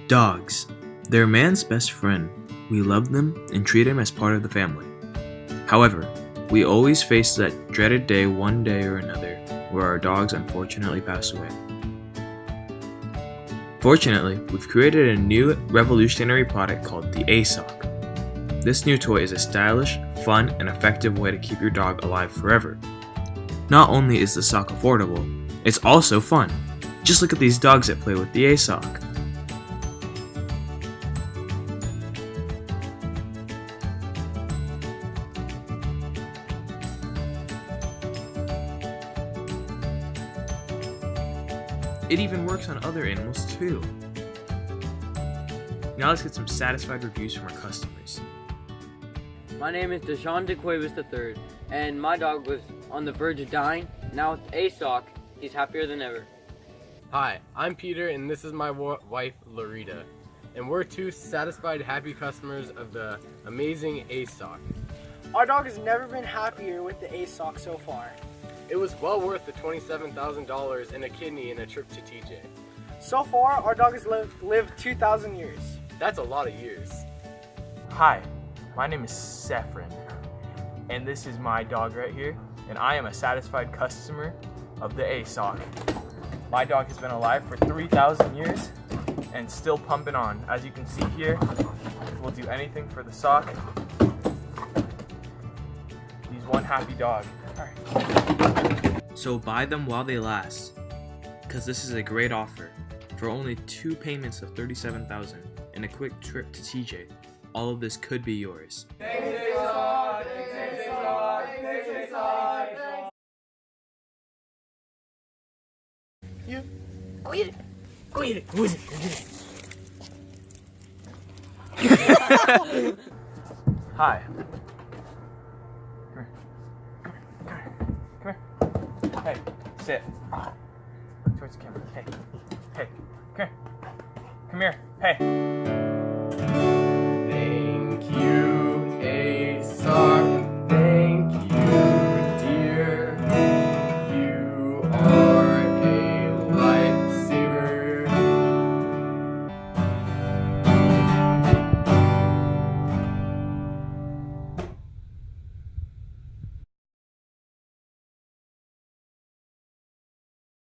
Dogs. They're man's best friend. We love them and treat them as part of the family. However, we always face that dreaded day one day or another where our dogs unfortunately pass away. Fortunately, we've created a new revolutionary product called the A-Sock. This new toy is a stylish, fun, and effective way to keep your dog alive forever. Not only is the sock affordable, it's also fun. Just look at these dogs that play with the A-Sock. It even works on other animals too. Now let's get some satisfied reviews from our customers. My name is Deshaun DeQuavis III, and my dog was on the verge of dying. Now with A-Sock, he's happier than ever. Hi, I'm Peter, and this is my wife, Larita. And we're two satisfied, happy customers of the amazing A-Sock. Our dog has never been happier with the A-Sock so far. It was well worth the $27,000 and a kidney and a trip to TJ. So far, our dog has lived 2,000 years. That's a lot of years. Hi, my name is Sephrin, and this is my dog right here, and I am a satisfied customer of the A-Sock. My dog has been alive for 3,000 years and still pumping on. As you can see here, we'll do anything for the sock. He's one happy dog. So buy them while they last, because this is a great offer. For only 2 payments of $37,000 and a quick trip to TJ, all of this could be yours. You go eat it. Go eat it. Go eat it. Go eat it. Hi. Come here. Hey, sit. Look towards the camera. Hey, come here. Come here. Hey. Thank you.